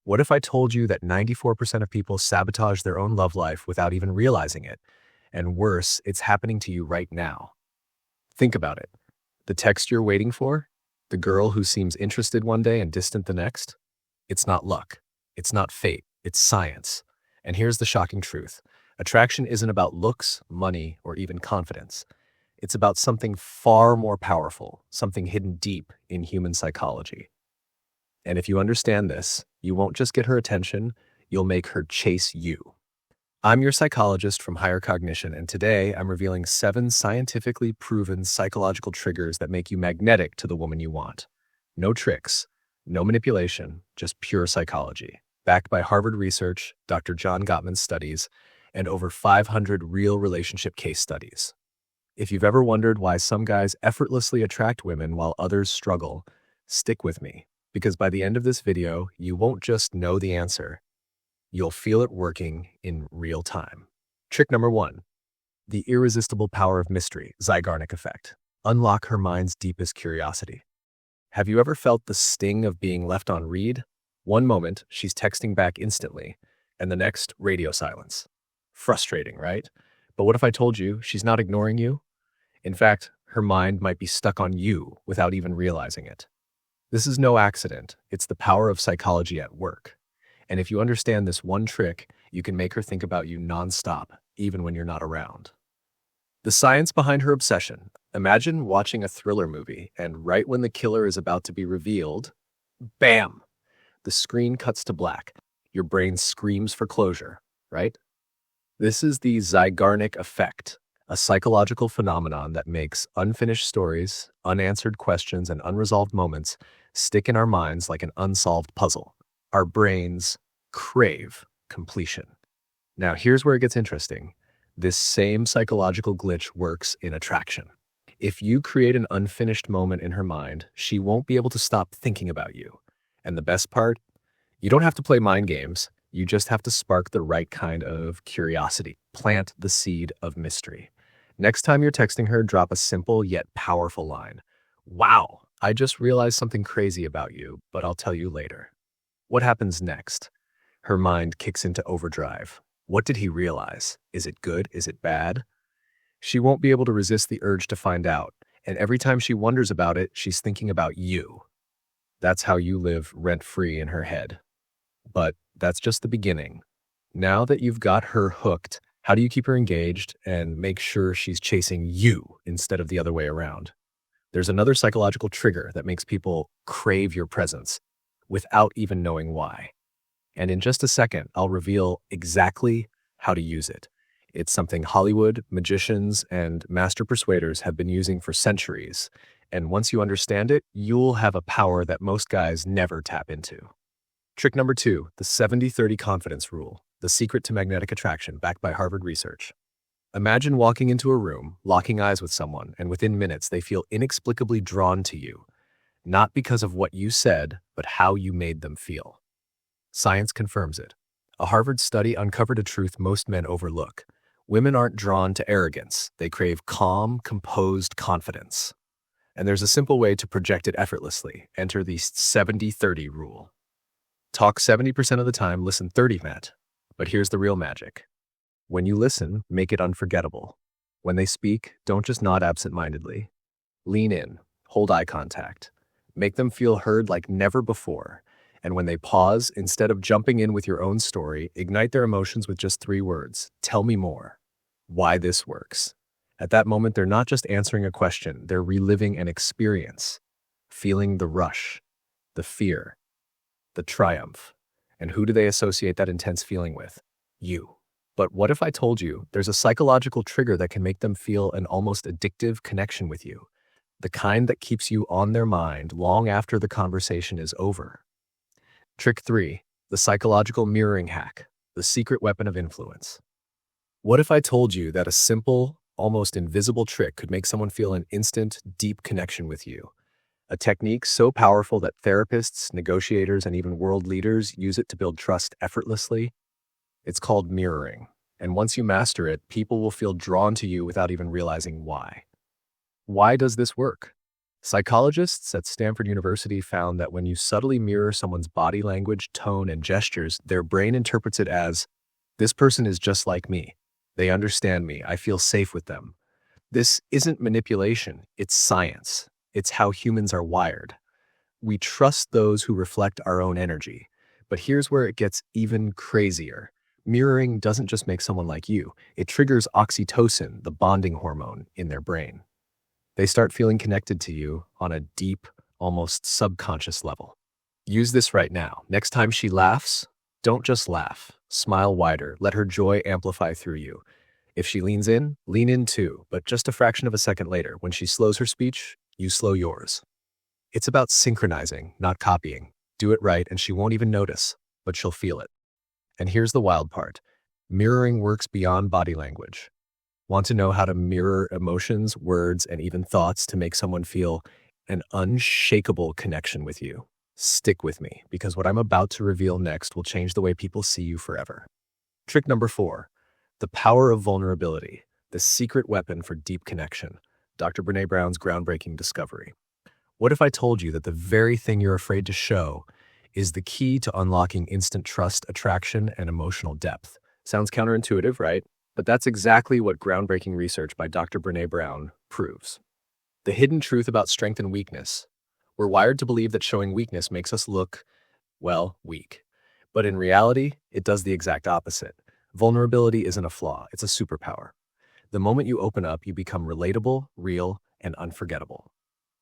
What if I told you that 94% of people sabotage their own love life without even realizing it? And worse, it's happening to you right now. Think about it. The text you're waiting for? The girl who seems interested one day and distant the next? It's not luck. It's not fate. It's science. And here's the shocking truth. Attraction isn't about looks, money, or even confidence. It's about something far more powerful, something hidden deep in human psychology. And if you understand this, you won't just get her attention, you'll make her chase you. I'm your psychologist from Higher Cognition, and today I'm revealing 7 scientifically proven psychological triggers that make you magnetic to the woman you want. No tricks, no manipulation, just pure psychology. Backed by Harvard research, Dr. John Gottman's studies, and over 500 real relationship case studies. If you've ever wondered why some guys effortlessly attract women while others struggle, stick with me, because by the end of this video, you won't just know the answer. You'll feel it working in real time. Trick number 1, the irresistible power of mystery, Zygarnik effect. Unlock her mind's deepest curiosity. Have you ever felt the sting of being left on read? One moment, she's texting back instantly, and the next, radio silence. Frustrating, right? But what if I told you she's not ignoring you? In fact, her mind might be stuck on you without even realizing it. This is no accident. It's the power of psychology at work. And if you understand this one trick, you can make her think about you nonstop, even when you're not around. The science behind her obsession. Imagine watching a thriller movie, and right when the killer is about to be revealed, bam! The screen cuts to black. Your brain screams for closure, right? This is the Zygarnik effect, a psychological phenomenon that makes unfinished stories, unanswered questions, and unresolved moments stick in our minds like an unsolved puzzle. Our brains crave completion. Now, here's where it gets interesting. This same psychological glitch works in attraction. If you create an unfinished moment in her mind, she won't be able to stop thinking about you. And the best part? You don't have to play mind games. You just have to spark the right kind of curiosity. Plant the seed of mystery. Next time you're texting her, drop a simple yet powerful line. Wow, I just realized something crazy about you, but I'll tell you later. What happens next? Her mind kicks into overdrive. What did he realize? Is it good? Is it bad? She won't be able to resist the urge to find out, and every time she wonders about it, she's thinking about you. That's how you live rent-free in her head. But that's just the beginning. Now that you've got her hooked, how do you keep her engaged and make sure she's chasing you instead of the other way around? There's another psychological trigger that makes people crave your presence without even knowing why. And in just a second, I'll reveal exactly how to use it. It's something Hollywood, magicians, and master persuaders have been using for centuries. And once you understand it, you'll have a power that most guys never tap into. Trick number 2, the 70-30 confidence rule, the secret to magnetic attraction backed by Harvard research. Imagine walking into a room, locking eyes with someone, and within minutes they feel inexplicably drawn to you. Not because of what you said, but how you made them feel. Science confirms it. A Harvard study uncovered a truth most men overlook. Women aren't drawn to arrogance. They crave calm, composed confidence. And there's a simple way to project it effortlessly. Enter the 70-30 rule. Talk 70% of the time, listen 30%. But here's the real magic. When you listen, make it unforgettable. When they speak, don't just nod absent-mindedly. Lean in, hold eye contact. Make them feel heard like never before. And when they pause, instead of jumping in with your own story, ignite their emotions with just 3 words. Tell me more. Why this works. At that moment, they're not just answering a question, they're reliving an experience. Feeling the rush, the fear, the triumph. And who do they associate that intense feeling with? You. But what if I told you there's a psychological trigger that can make them feel an almost addictive connection with you? The kind that keeps you on their mind long after the conversation is over. Trick 3, the psychological mirroring hack, the secret weapon of influence. What if I told you that a simple, almost invisible trick could make someone feel an instant, deep connection with you? A technique so powerful that therapists, negotiators, and even world leaders use it to build trust effortlessly? It's called mirroring. And once you master it, people will feel drawn to you without even realizing why. Why does this work? Psychologists at Stanford University found that when you subtly mirror someone's body language, tone, and gestures, their brain interprets it as, this person is just like me. They understand me. I feel safe with them. This isn't manipulation. It's science. It's how humans are wired. We trust those who reflect our own energy. But here's where it gets even crazier. Mirroring doesn't just make someone like you. It triggers oxytocin, the bonding hormone, in their brain. They start feeling connected to you on a deep, almost subconscious level. Use this right now. Next time she laughs, don't just laugh. Smile wider. Let her joy amplify through you. If she leans in, lean in too, but just a fraction of a second later. When she slows her speech, you slow yours. It's about synchronizing, not copying. Do it right and she won't even notice, but she'll feel it. And here's the wild part. Mirroring works beyond body language. Want to know how to mirror emotions, words, and even thoughts to make someone feel an unshakable connection with you? Stick with me, because what I'm about to reveal next will change the way people see you forever. Trick number 4, the power of vulnerability, the secret weapon for deep connection. Dr. Brené Brown's groundbreaking discovery. What if I told you that the very thing you're afraid to show is the key to unlocking instant trust, attraction, and emotional depth? Sounds counterintuitive, right? But that's exactly what groundbreaking research by Dr. Brené Brown proves. The hidden truth about strength and weakness. We're wired to believe that showing weakness makes us look, well, weak. But in reality, it does the exact opposite. Vulnerability isn't a flaw, it's a superpower. The moment you open up, you become relatable, real, and unforgettable.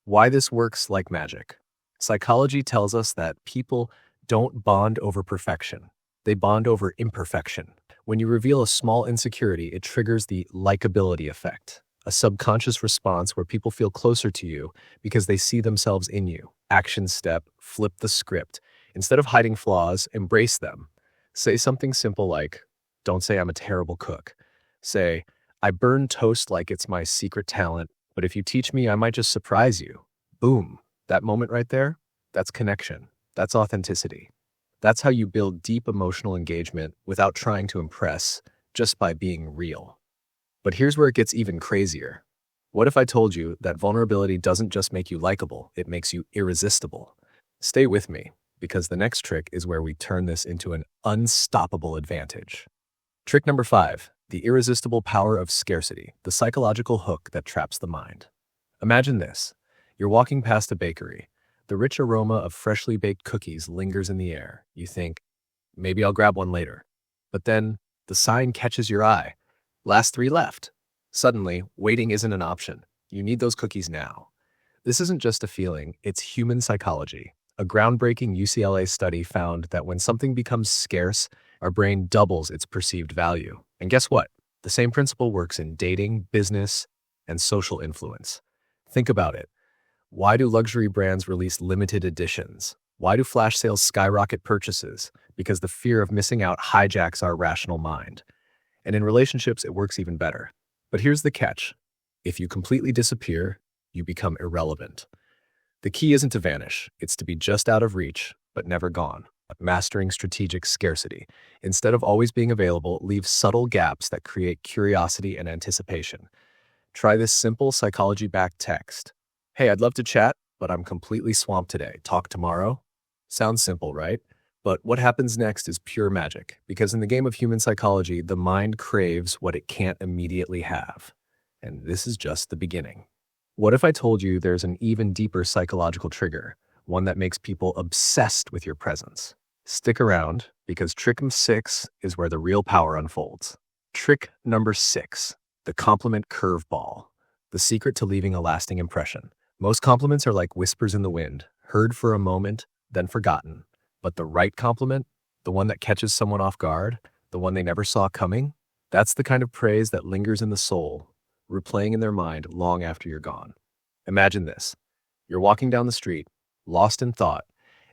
Why this works like magic. Psychology tells us that people don't bond over perfection. They bond over imperfection. When you reveal a small insecurity, it triggers the likability effect, a subconscious response where people feel closer to you because they see themselves in you. Action step, flip the script. Instead of hiding flaws, embrace them. Say something simple like, don't say I'm a terrible cook. Say, I burn toast like it's my secret talent, but if you teach me, I might just surprise you. Boom. That moment right there, that's connection. That's authenticity. That's how you build deep emotional engagement without trying to impress, just by being real. But here's where it gets even crazier. What if I told you that vulnerability doesn't just make you likable, it makes you irresistible? Stay with me, because the next trick is where we turn this into an unstoppable advantage. Trick number 5, the irresistible power of scarcity, the psychological hook that traps the mind. Imagine this. You're walking past a bakery. The rich aroma of freshly baked cookies lingers in the air. You think, maybe I'll grab one later. But then the sign catches your eye. Last 3 left. Suddenly, waiting isn't an option. You need those cookies now. This isn't just a feeling, it's human psychology. A groundbreaking UCLA study found that when something becomes scarce, our brain doubles its perceived value. And guess what? The same principle works in dating, business, and social influence. Think about it. Why do luxury brands release limited editions? Why do flash sales skyrocket purchases? Because the fear of missing out hijacks our rational mind. And in relationships, it works even better. But here's the catch. If you completely disappear, you become irrelevant. The key isn't to vanish. It's to be just out of reach, but never gone. Mastering strategic scarcity. Instead of always being available, leave subtle gaps that create curiosity and anticipation. Try this simple psychology-backed text. Hey, I'd love to chat, but I'm completely swamped today. Talk tomorrow? Sounds simple, right? But what happens next is pure magic, because in the game of human psychology, the mind craves what it can't immediately have. And this is just the beginning. What if I told you there's an even deeper psychological trigger, one that makes people obsessed with your presence? Stick around, because trick number 6 is where the real power unfolds. Trick number 6, the compliment curveball, the secret to leaving a lasting impression. Most compliments are like whispers in the wind, heard for a moment, then forgotten. But the right compliment, the one that catches someone off guard, the one they never saw coming, that's the kind of praise that lingers in the soul, replaying in their mind long after you're gone. Imagine this. You're walking down the street, lost in thought,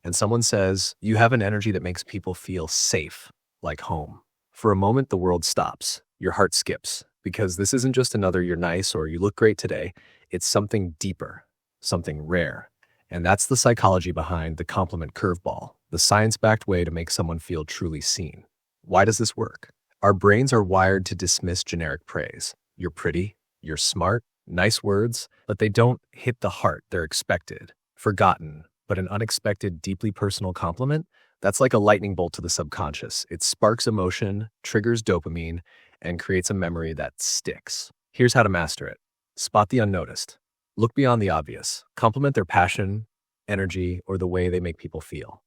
and someone says, you have an energy that makes people feel safe, like home. For a moment, the world stops. Your heart skips, because this isn't just another "you're nice" or "you look great today." It's something deeper, something rare. And that's the psychology behind the compliment curveball, the science-backed way to make someone feel truly seen. Why does this work? Our brains are wired to dismiss generic praise. You're pretty, you're smart, Nice words, but they don't hit the heart they're expected. Forgotten, but an unexpected, deeply personal compliment, that's like a lightning bolt to the subconscious. It sparks emotion, triggers dopamine, and creates a memory that sticks. Here's how to master it. Spot the unnoticed. Look beyond the obvious. Compliment their passion, energy, or the way they make people feel.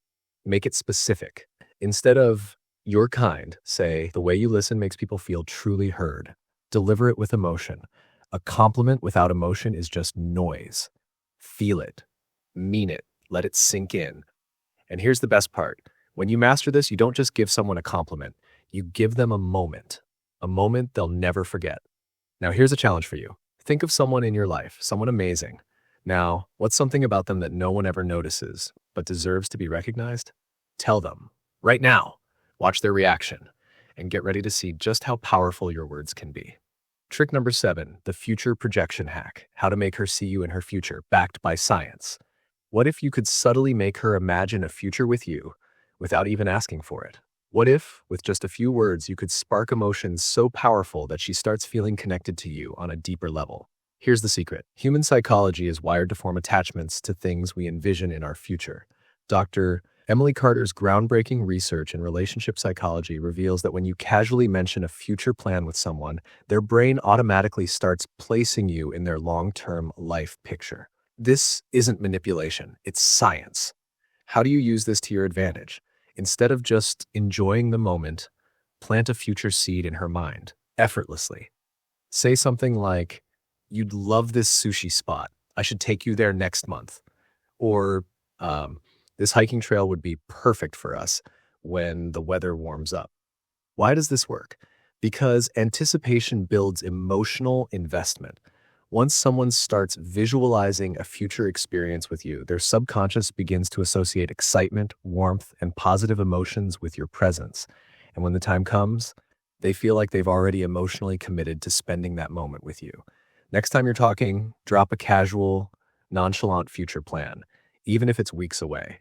Make it specific. Instead of "you're kind," say "the way you listen makes people feel truly heard." Deliver it with emotion. A compliment without emotion is just noise. Feel it. Mean it. Let it sink in. And here's the best part. When you master this, you don't just give someone a compliment. You give them a moment they'll never forget. Now, here's a challenge for you. Think of someone in your life, someone amazing. Now, what's something about them that no one ever notices, but deserves to be recognized? Tell them. Right now. Watch their reaction. And get ready to see just how powerful your words can be. Trick number 7, the future projection hack. How to make her see you in her future, backed by science. What if you could subtly make her imagine a future with you without even asking for it? What if, with just a few words, you could spark emotions so powerful that she starts feeling connected to you on a deeper level? Here's the secret. Human psychology is wired to form attachments to things we envision in our future. Dr. Emily Carter's groundbreaking research in relationship psychology reveals that when you casually mention a future plan with someone, their brain automatically starts placing you in their long-term life picture. This isn't manipulation, it's science. How do you use this to your advantage? Instead of just enjoying the moment, plant a future seed in her mind, effortlessly. Say something like, "You'd love this sushi spot. I should take you there next month." Or, "This hiking trail would be perfect for us when the weather warms up." Why does this work? Because anticipation builds emotional investment. Once someone starts visualizing a future experience with you, their subconscious begins to associate excitement, warmth, and positive emotions with your presence. And when the time comes, they feel like they've already emotionally committed to spending that moment with you. Next time you're talking, drop a casual, nonchalant future plan, even if it's weeks away.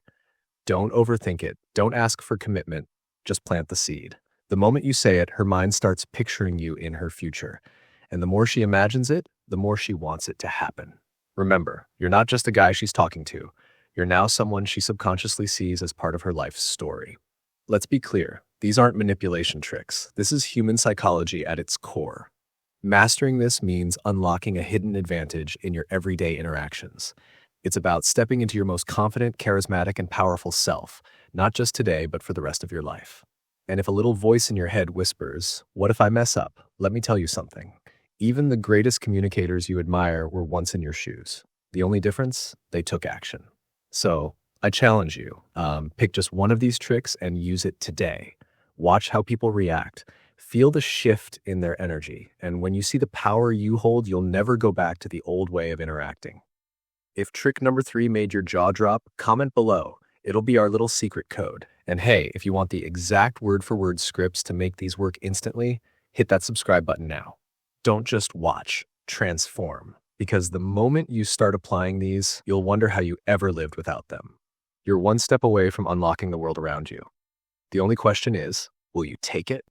Don't overthink it. Don't ask for commitment. Just plant the seed. The moment you say it, her mind starts picturing you in her future. And the more she imagines it, the more she wants it to happen. Remember, you're not just a guy she's talking to. You're now someone she subconsciously sees as part of her life's story. Let's be clear. These aren't manipulation tricks. This is human psychology at its core. Mastering this means unlocking a hidden advantage in your everyday interactions. It's about stepping into your most confident, charismatic, and powerful self, not just today, but for the rest of your life. And if a little voice in your head whispers, "What if I mess up?" Let me tell you something. Even the greatest communicators you admire were once in your shoes. The only difference? They took action. So I challenge you, pick just one of these tricks and use it today. Watch how people react. Feel the shift in their energy. And when you see the power you hold, you'll never go back to the old way of interacting. If trick number 3 made your jaw drop, comment below. It'll be our little secret code. And hey, if you want the exact word-for-word scripts to make these work instantly, hit that subscribe button now. Don't just watch, transform. Because the moment you start applying these, you'll wonder how you ever lived without them. You're one step away from unlocking the world around you. The only question is, will you take it?